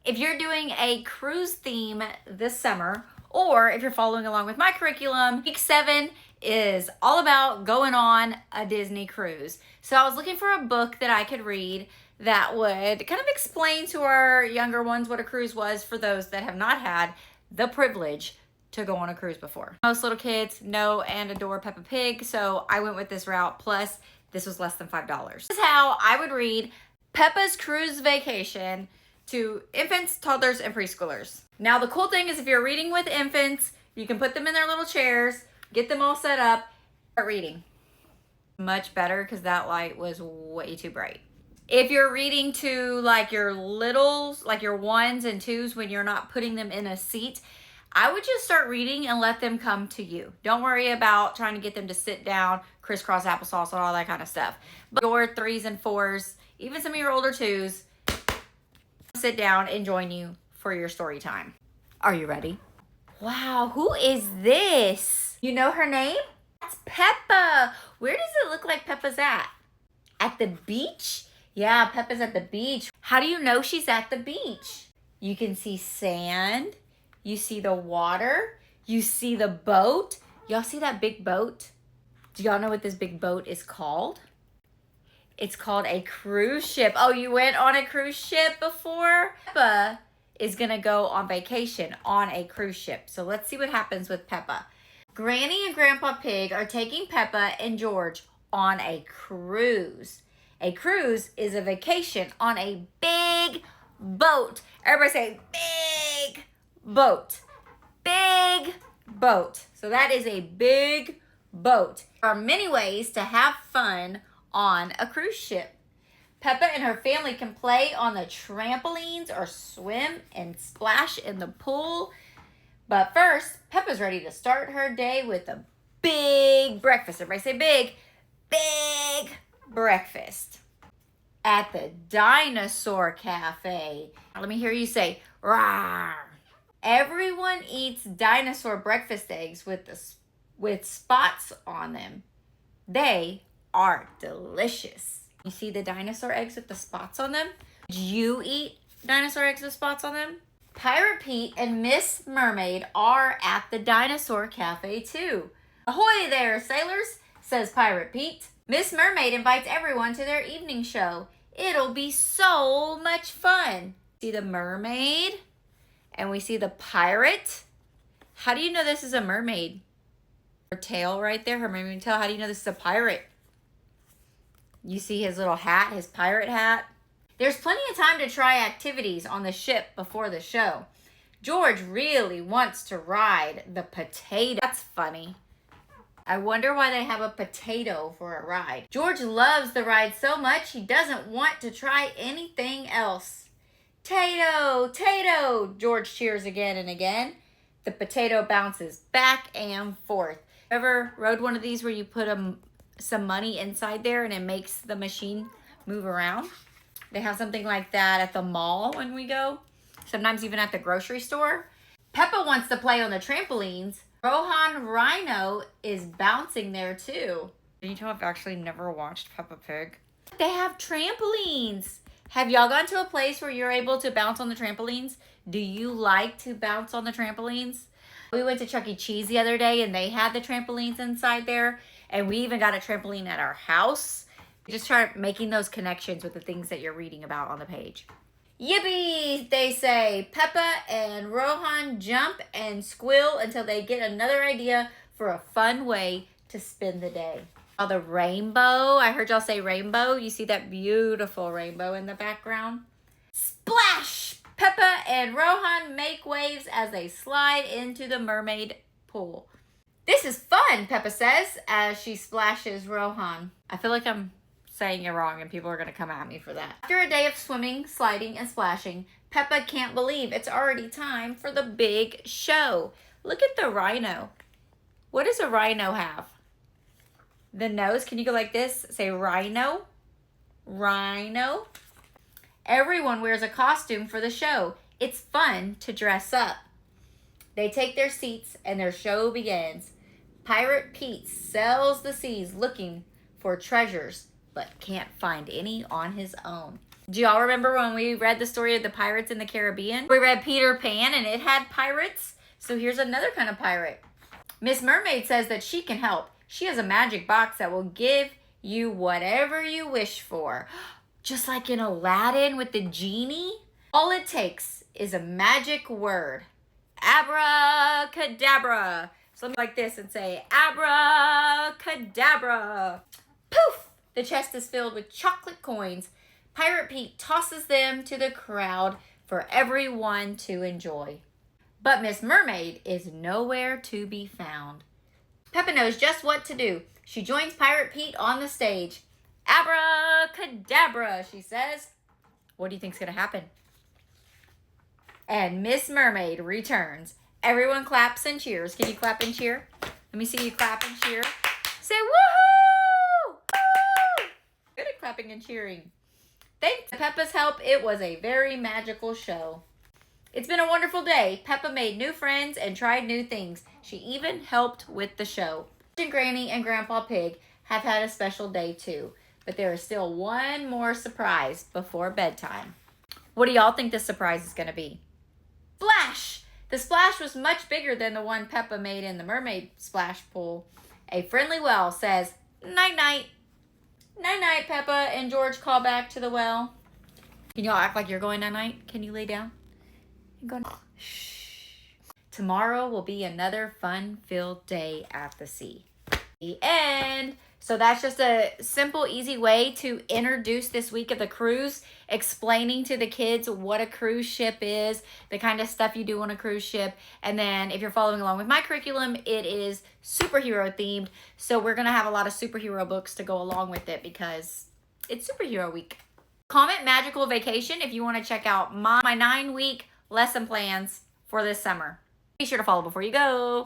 If you're doing a cruise theme this summer, or if you're following along with my curriculum, week 7 is all about going on a Disney cruise. So I was looking for a book that I could read that would kind of explain to our younger ones what a cruise was for those that have not had the privilege to go on a cruise before. Most little kids know and adore Peppa Pig, so I went with this route. Plus, this was less than $5. This is how I would read Peppa's Cruise Vacation to infants, toddlers, and preschoolers. Now, the cool thing is if you're reading with infants, you can put them in their little chairs, get them all set up, start reading. Much better because that light was way too bright. If you're reading to like your littles, like your 1s and 2s when you're not putting them in a seat, I would just start reading and let them come to you. Don't worry about trying to get them to sit down, crisscross applesauce, and all that kind of stuff. But your 3s and 4s, even some of your older 2s, sit down and join you for your story time. Are you ready? Wow, who is this? You know her name? That's Peppa. Where does it look like Peppa's at? At the beach? Yeah, Peppa's at the beach. How do you know she's at the beach? You can see sand. You see the water. You see the boat. Y'all see that big boat? Do y'all know what this big boat is called? It's called a cruise ship. Oh, you went on a cruise ship before? Peppa is gonna go on vacation on a cruise ship. So let's see what happens with Peppa. Granny and Grandpa Pig are taking Peppa and George on a cruise. A cruise is a vacation on a big boat. Everybody say big boat. Big boat. So that is a big boat. There are many ways to have fun on a cruise ship. Peppa and her family can play on the trampolines or swim and splash in the pool. But first, Peppa's ready to start her day with a big breakfast. Everybody say big, big breakfast. At the Dinosaur Cafe. Let me hear you say, rawr. Everyone eats dinosaur breakfast eggs with spots on them. They are delicious. You see the dinosaur eggs with the spots on them? Did you eat dinosaur eggs with spots on them? Pirate Pete and Miss Mermaid are at the Dinosaur Cafe too. Ahoy there, sailors, says Pirate Pete. Miss Mermaid invites everyone to their evening show. It'll be so much fun. See the mermaid and we see the pirate. How do you know this is a mermaid? Her tail right there, her mermaid tail. How do you know this is a pirate? You see his little hat, his pirate hat. There's plenty of time to try activities on the ship before the show. George really wants to ride the potato. That's funny. I wonder why they have a potato for a ride. George loves the ride so much he doesn't want to try anything else. Tato, Tato, George cheers again and again. The potato bounces back and forth. Ever rode one of these where you put some money inside there and it makes the machine move around? They have something like that at the mall when we go. Sometimes even at the grocery store. Peppa wants to play on the trampolines. Rohan Rhino is bouncing there too. You know, I've actually never watched Peppa Pig. They have trampolines. Have y'all gone to a place where you're able to bounce on the trampolines? Do you like to bounce on the trampolines? We went to Chuck E. Cheese the other day and they had the trampolines inside there. And we even got a trampoline at our house. Just start making those connections with the things that you're reading about on the page. Yippee, they say. Peppa and Rohan jump and squeal until they get another idea for a fun way to spend the day. Oh, the rainbow. I heard y'all say rainbow. You see that beautiful rainbow in the background? Splash! Peppa and Rohan make waves as they slide into the mermaid pool. This is fun, Peppa says as she splashes Rohan. I feel like I'm saying it wrong and people are going to come at me for that. After a day of swimming, sliding, and splashing, Peppa can't believe it's already time for the big show. Look at the rhino. What does a rhino have? The nose. Can you go like this? Say rhino. Rhino. Everyone wears a costume for the show. It's fun to dress up. They take their seats and their show begins. Pirate Pete sails the seas looking for treasures, but can't find any on his own. Do y'all remember when we read the story of the pirates in the Caribbean? We read Peter Pan and it had pirates. So here's another kind of pirate. Miss Mermaid says that she can help. She has a magic box that will give you whatever you wish for. Just like in Aladdin with the genie. All it takes is a magic word. Abracadabra. So let me like this and say abracadabra. Poof! The chest is filled with chocolate coins. Pirate Pete tosses them to the crowd for everyone to enjoy. But Miss Mermaid is nowhere to be found. Peppa knows just what to do. She joins Pirate Pete on the stage. Abracadabra, she says. What do you think's going to happen? And Miss Mermaid returns. Everyone claps and cheers. Can you clap and cheer? Let me see you clap and cheer. Say woohoo! Woo! Good at clapping and cheering. Thanks to Peppa's help, it was a very magical show. It's been a wonderful day. Peppa made new friends and tried new things. She even helped with the show. Granny and Grandpa Pig have had a special day too, but there is still one more surprise before bedtime. What do y'all think this surprise is going to be? Splash! The splash was much bigger than the one Peppa made in the mermaid splash pool. A friendly well says, night-night. Night-night, Peppa and George call back to the well. Can y'all act like you're going night-night? Can you lay down? Shh. Tomorrow will be another fun-filled day at the sea. The end. So that's just a simple, easy way to introduce this week of the cruise, explaining to the kids what a cruise ship is, the kind of stuff you do on a cruise ship. And then if you're following along with my curriculum, it is superhero themed. So we're going to have a lot of superhero books to go along with it because it's superhero week. Comment magical vacation if you want to check out my 9-week lesson plans for this summer. Be sure to follow before you go.